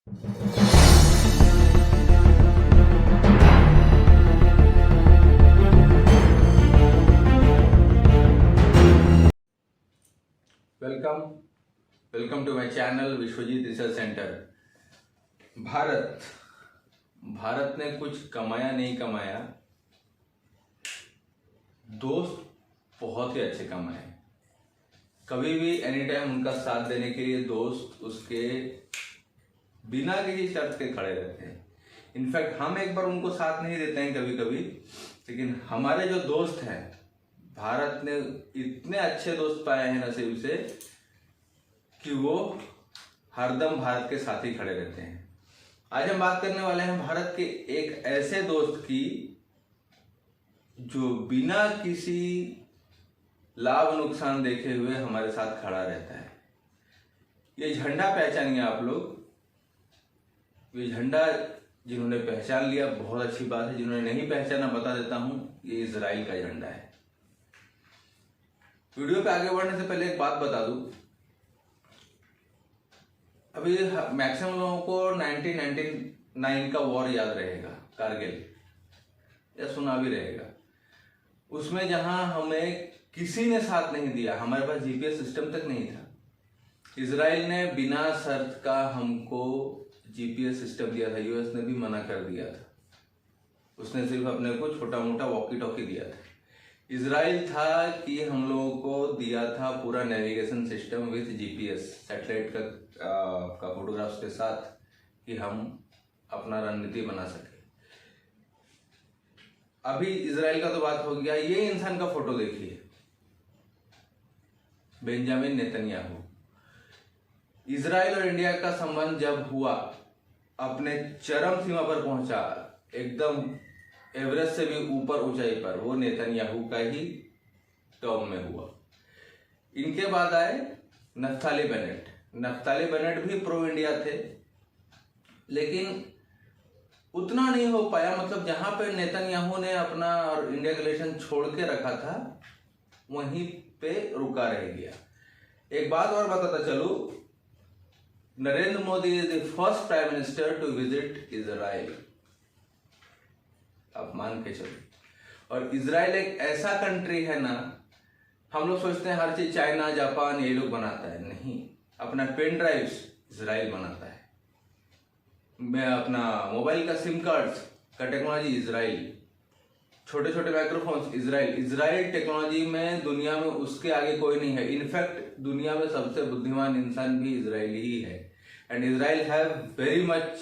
Welcome to my channel Vishwajeet research centre. Bharat ने कुछ कमाया नहीं कमाया, दोस्त बहुत ही अच्छे कमाए। कभी भी एनी टाइम उनका साथ देने के लिए दोस्त उसके बिना किसी शर्त के खड़े रहते हैं। इनफैक्ट हम एक बार उनको साथ नहीं देते हैं कभी कभी, लेकिन हमारे जो दोस्त हैं, भारत ने इतने अच्छे दोस्त पाए हैं नसीब से कि वो हरदम भारत के साथ ही खड़े रहते हैं। आज हम बात करने वाले हैं भारत के एक ऐसे दोस्त की जो बिना किसी लाभ नुकसान देखे हुए हमारे साथ खड़ा रहता है। ये झंडा पहचानिए आप लोग। ये झंडा जिन्होंने पहचान लिया बहुत अच्छी बात है, जिन्होंने नहीं पहचाना बता देता हूं, ये इजराइल का झंडा है। वीडियो पे आगे बढ़ने से पहले एक बात बता दूं, अभी मैक्सिमम लोगों को 1999 का वॉर याद रहेगा, कारगिल, या सुना भी रहेगा। उसमें जहां हमें किसी ने साथ नहीं दिया, हमारे पास जीपीएस सिस्टम तक नहीं था, इजराइल ने बिना शर्त का हमको जीपीएस सिस्टम दिया था। यूएस ने भी मना कर दिया था, उसने सिर्फ अपने को छोटा मोटा वॉकी टॉकी दिया था। इजराइल था कि हम लोगों को दिया था पूरा navigation system with GPS, satellite का फोटोग्राफ्स के साथ, कि हम अपना रणनीति बना सके। अभी इजराइल का तो बात हो गया, ये इंसान का फोटो देखिए, बेंजामिन नेतन्याहू। इजराइल और इंडिया का संबंध जब हुआ, अपने चरम सीमा पर पहुंचा, एकदम एवरेस्ट से भी ऊपर ऊंचाई पर, वो नेतन्याहू का ही टर्म में हुआ। इनके बाद आए नफ्ताली बेनेट। नफ्ताली बेनेट भी प्रो इंडिया थे, लेकिन उतना नहीं हो पाया। मतलब जहां पे नेतन्याहू ने अपना और इंडिया का रिलेशन छोड़ के रखा था, वहीं पे रुका रह गया। एक बात और बताता चलूं, Narendra Modi is the first prime minister to visit Israel, आप मान के चलो। और इजराइल एक ऐसा कंट्री है ना, हम लोग सोचते हैं हर चीज चाइना जापान ये लोग बनाता है, नहीं। अपना पेन ड्राइव्स इजराइल बनाता है, मैं अपना मोबाइल का सिम कार्ड्स का टेक्नोलॉजी इजराइल, छोटे छोटे माइक्रोफोन्स इजराइल टेक्नोलॉजी में दुनिया में उसके आगे कोई नहीं है। इनफैक्ट दुनिया में सबसे बुद्धिमान इंसान भी इजरायली ही है। And Israel have very much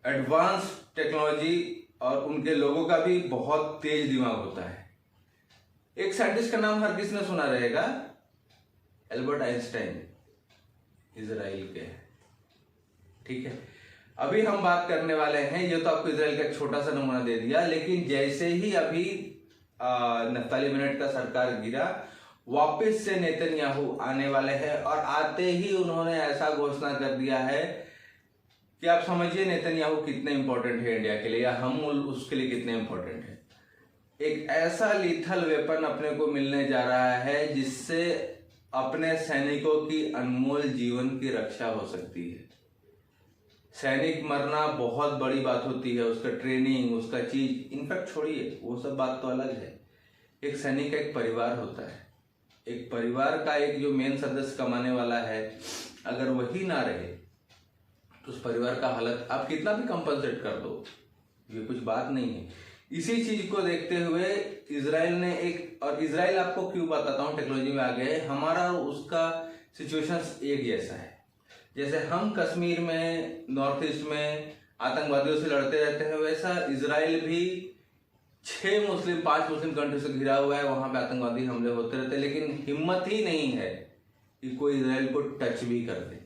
advance technology, और उनके लोगों का भी बहुत तेज दिमाग होता है। एक साइंटिस्ट का नाम हर किसी ने सुना रहेगा, एल्बर्ट आइंस्टाइन, इजराइल के हैं, ठीक है। अभी हम बात करने वाले हैं, ये तो आपको इजराइल का एक छोटा सा नमूना दे दिया, लेकिन जैसे ही अभी नफ्ताली बेनेट का सरकार गिरा, वापस से नेतन्याहू आने वाले हैं, और आते ही उन्होंने ऐसा घोषणा कर दिया है कि आप समझिए नेतन्याहू कितने इंपॉर्टेंट है इंडिया के लिए, या हम उसके लिए कितने इंपॉर्टेंट है। एक ऐसा लीथल वेपन अपने को मिलने जा रहा है जिससे अपने सैनिकों की अनमोल जीवन की रक्षा हो सकती है। सैनिक मरना बहुत बड़ी बात होती है, उसका ट्रेनिंग, उसका चीज, इनफैक्ट छोड़िए, वो सब बात तो अलग है। एक सैनिक का एक परिवार होता है, एक परिवार का एक जो मेन सदस्य कमाने वाला है, अगर वही ना रहे तो उस परिवार का हालत आप कितना भी कंपनसेट कर दो, ये कुछ बात नहीं है। इसी चीज को देखते हुए इजराइल ने एक, और इजराइल आपको क्यों बताता हूँ, टेक्नोलॉजी में आ गए, हमारा और उसका सिचुएशन एक जैसा है। जैसे हम कश्मीर में, नॉर्थ ईस्ट में आतंकवादियों से लड़ते रहते हैं, वैसा इजराइल भी 5 मुस्लिम कंट्री से घिरा हुआ है, वहां पे आतंकवादी हमले होते रहते हैं, लेकिन हिम्मत ही नहीं है कि कोई इजराइल को टच भी कर दे।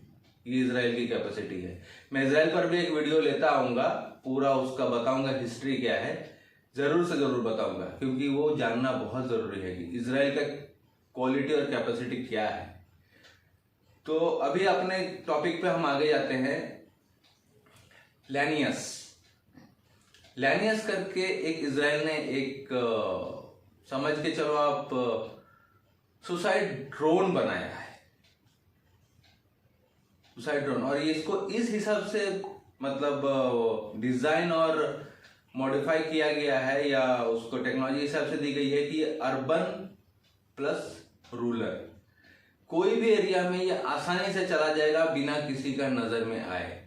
ये इजराइल की कैपेसिटी है। मैं इजराइल पर भी एक वीडियो लेता आऊंगा, पूरा उसका बताऊंगा हिस्ट्री क्या है, जरूर से जरूर बताऊंगा, क्योंकि वो जानना बहुत जरूरी है कि इजराइल का क्वालिटी और कैपेसिटी क्या है। तो अभी अपने टॉपिक पे हम आगे जाते हैं। लैनियस करके एक इजराइल ने एक समझ के चलो आप सुसाइड ड्रोन बनाया है। Suicide drone. और ये इसको इस हिसाब से मतलब डिजाइन और मॉडिफाई किया गया है या उसको टेक्नोलॉजी हिसाब से दी गई है कि अर्बन प्लस रूरल, कोई भी एरिया में ये आसानी से चला जाएगा बिना किसी का नजर में आए।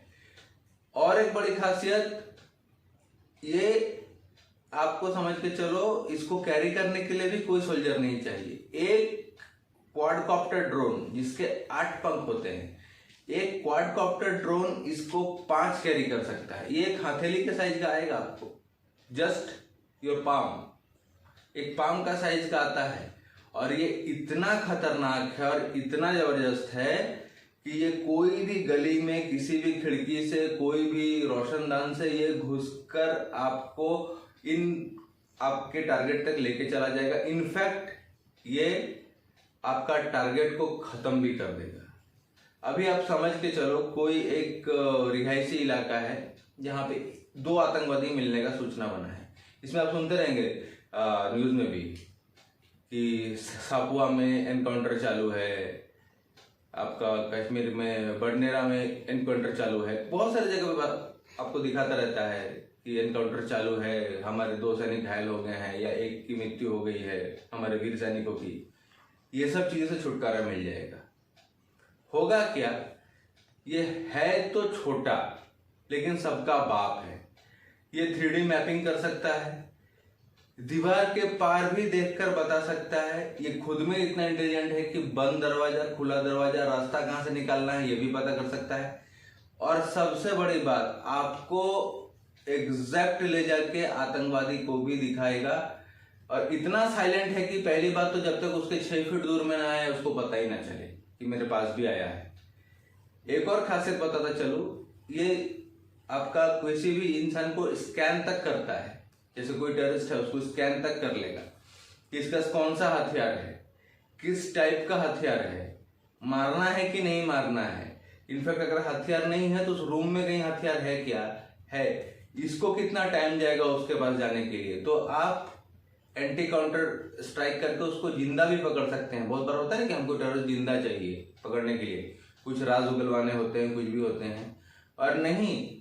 और एक बड़ी खासियत, ये आपको समझ के चलो, इसको कैरी करने के लिए भी कोई सोल्जर नहीं चाहिए। एक क्वाडकॉप्टर ड्रोन जिसके 8 पंख होते हैं, एक क्वाडकॉप्टर ड्रोन इसको 5 कैरी कर सकता है। ये एक हथेली के साइज का आएगा आपको, जस्ट योर पाम, एक पाम का साइज का आता है। और ये इतना खतरनाक है और इतना जबरदस्त है कि ये कोई भी गली में किसी भी खिड़की से, कोई भी रोशनदान से ये घुसकर आपको आपके टारगेट तक लेके चला जाएगा। इनफैक्ट ये आपका टारगेट को खत्म भी कर देगा। अभी आप समझ के चलो, कोई एक रिहायशी इलाका है जहां पे 2 आतंकवादी मिलने का सूचना बना है। इसमें आप सुनते रहेंगे न्यूज में भी कि सापुआ में एनकाउंटर चालू है, आपका कश्मीर में बडनेरा में एनकाउंटर चालू है, बहुत सारी जगह पे आपको दिखाता रहता है कि एनकाउंटर चालू है, हमारे 2 सैनिक घायल हो गए हैं या एक की मृत्यु हो गई है, हमारे वीर सैनिकों की। ये सब चीजों से छुटकारा मिल जाएगा। होगा क्या, ये है तो छोटा लेकिन सबका बाप है। ये 3D मैपिंग कर सकता है, दीवार के पार भी देखकर बता सकता है। ये खुद में इतना इंटेलिजेंट है कि बंद दरवाजा, खुला दरवाजा, रास्ता कहां से निकालना है ये भी पता कर सकता है। और सबसे बड़ी बात, आपको एग्जैक्ट ले जाके आतंकवादी को भी दिखाएगा। और इतना साइलेंट है कि पहली बात तो जब तक उसके 6 फीट दूर में ना आए उसको पता ही ना चले कि मेरे पास भी आया है। एक और खासियत बताता चलूं, ये आपका किसी भी इंसान को स्कैन तक करता है। जैसे कोई टेररिस्ट है उसको स्कैन तक कर लेगा कि इसका कौन सा हथियार है, किस टाइप का हथियार है, मारना है कि नहीं मारना है। इनफैक्ट अगर हथियार नहीं है तो उस रूम में कहीं हथियार है क्या है, इसको कितना टाइम जाएगा उसके पास जाने के लिए। तो आप एंटी काउंटर स्ट्राइक करके उसको जिंदा भी पकड़ सकते हैं। बहुत बार होता है कि हमको टेररिस्ट जिंदा चाहिए पकड़ने के लिए, कुछ राज उगलवाने होते हैं, कुछ भी होते हैं, और नहीं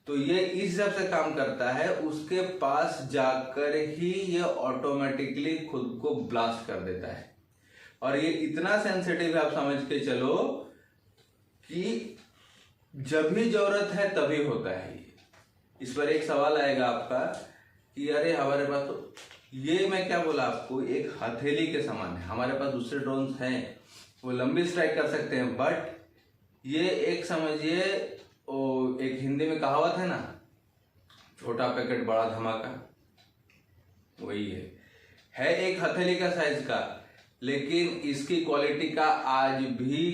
तो ये इस हिसाब से काम करता है, उसके पास जाकर ही ये ऑटोमेटिकली खुद को ब्लास्ट कर देता है। और ये इतना सेंसिटिव है, आप समझ के चलो कि जब भी जरूरत है तभी होता है। इस पर एक सवाल आएगा आपका कि अरे हमारे पास तो, ये मैं क्या बोला आपको, एक हथेली के समान है। हमारे पास दूसरे ड्रोन्स हैं, वो लंबी स्ट्राइक कर सकते हैं, बट ये एक समझिए, एक हिंदी में कहावत है ना, छोटा पैकेट बड़ा धमाका, वही है एक हथेली का साइज का। लेकिन इसकी क्वालिटी का आज भी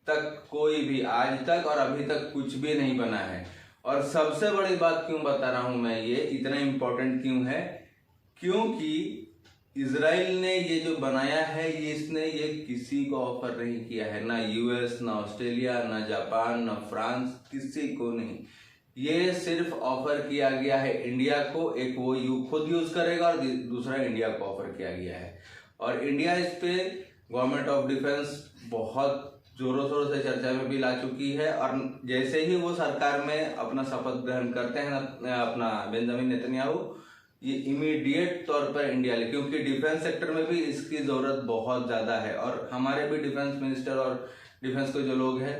तक कोई भी, आज तक और अभी तक कुछ भी नहीं बना है। और सबसे बड़ी बात क्यों बता रहा हूं मैं, ये इतना इंपॉर्टेंट क्यों है, क्योंकि इजराइल ने ये जो बनाया है, ये किसी को ऑफर नहीं किया है, ना यूएस, ना ऑस्ट्रेलिया, ना जापान, ना फ्रांस, किसी को नहीं। ये सिर्फ ऑफर किया गया है इंडिया को। एक वो खुद यूज करेगा और दूसरा इंडिया को ऑफर किया गया है। और इंडिया इस पे गवर्नमेंट ऑफ डिफेंस बहुत जोरों शोरों से चर्चा में भी ला चुकी है। और जैसे ही वो सरकार में अपना शपथ ग्रहण करते हैं अपना बेंजामिन नेतन्याहू, ये इमीडिएट तौर पर इंडिया ले, क्योंकि डिफेंस सेक्टर में भी इसकी जरूरत बहुत ज्यादा है। और हमारे भी डिफेंस मिनिस्टर और डिफेंस के जो लोग हैं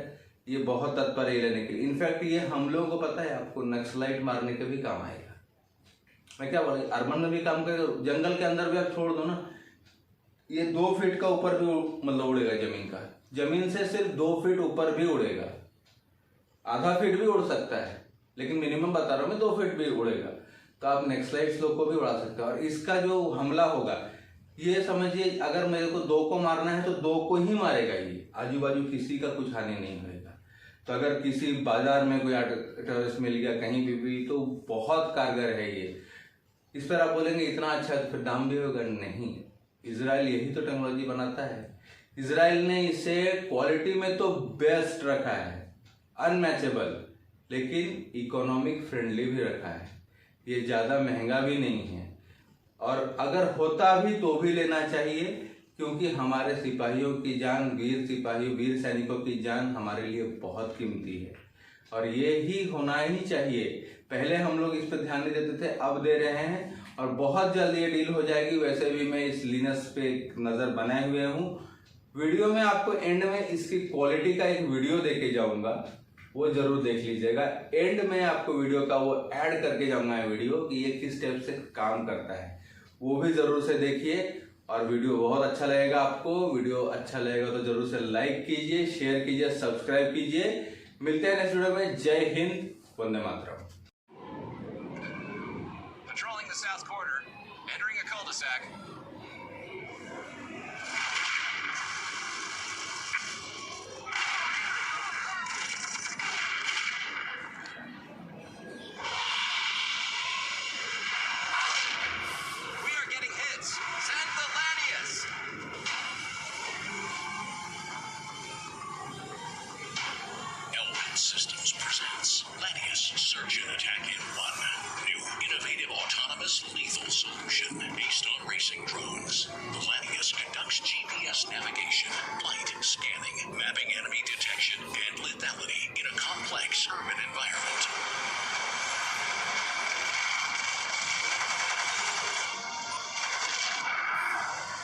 ये बहुत तत्पर है लेने के लिए। इनफैक्ट ये हम लोगों को पता है, आपको नक्सलाइट मारने के भी काम आएगा। मैं क्या बोल, अर्बन में भी काम करेगा, जंगल के अंदर भी आप छोड़ दो ना, ये 2 फीट का ऊपर भी मतलब उड़ेगा जमीन का, जमीन से सिर्फ 2 फीट ऊपर भी उड़ेगा, आधा फीट भी उड़ सकता है, लेकिन मिनिमम बता रहा हूं मैं 2 फीट भी उड़ेगा। तो आप नक्सलाइट्स लोग को भी उड़ा सकते हो। और इसका जो हमला होगा, ये समझिए अगर मेरे को 2 को मारना है तो 2 को ही मारेगा, ये आजू बाजू किसी का कुछ हानि नहीं होगा। तो अगर किसी बाजार में कोई टेररिस्ट मिल गया कहीं भी तो बहुत कारगर है ये। इस पर आप बोलेंगे इतना अच्छा है तो फिर दाम भी होगा, नहीं। इजराइल यही तो टेक्नोलॉजी बनाता है। इजराइल ने इसे क्वालिटी में तो बेस्ट रखा है, अनमैचेबल, लेकिन इकोनॉमिक फ्रेंडली भी रखा है। ये ज्यादा महंगा भी नहीं है, और अगर होता भी तो भी लेना चाहिए, क्योंकि हमारे सिपाहियों की जान, वीर सिपाहियों, वीर सैनिकों की जान हमारे लिए बहुत कीमती है और ये ही होना ही चाहिए। पहले हम लोग इस पर ध्यान नहीं देते थे, अब दे रहे हैं और बहुत जल्द ये डील हो जाएगी। वैसे भी मैं इस लिनक्स पे एक नज़र बनाए हुए हूँ। वीडियो में आपको एंड में इसकी क्वालिटी का एक वीडियो देके जाऊंगा, वो जरूर देख लीजिएगा। एंड में आपको वीडियो का वो ऐड करके जाऊंगा वीडियो कि ये किस टाइप से काम करता है, वो भी जरूर से देखिए। और वीडियो बहुत अच्छा लगेगा आपको। वीडियो अच्छा लगेगा तो जरूर से लाइक कीजिए, शेयर कीजिए, सब्सक्राइब कीजिए। मिलते हैं नेक्स्ट वीडियो में। जय Hind, Vande Mataram. Patrolling the south corridor, entering a cul-de-sac. We are getting hits. Send the Lanius. Elwin Systems presents Lanius Search and Attack in One. New, innovative, autonomous, lethal solution based on racing drones. The Lanius conducts GPS navigation, flight scanning, mapping enemy detection, and lethality in a complex urban environment.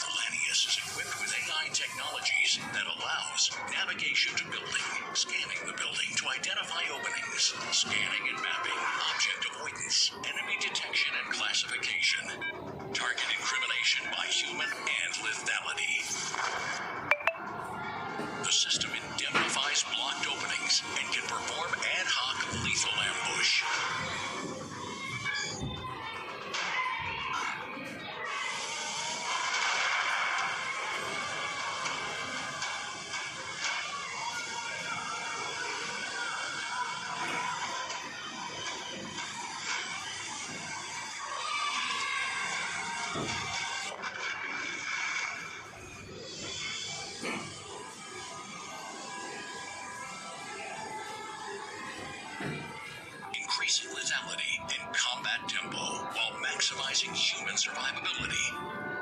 The Lanius is equipped with AI technologies that allows navigation to building, scanning the building to identify openings, scanning and mapping, object avoidance, enemy detection and classification, target incrimination by human and lethality. The system indemnifies blocked openings and can perform ad hoc lethal ambush. Increasing lethality and combat tempo while maximizing human survivability.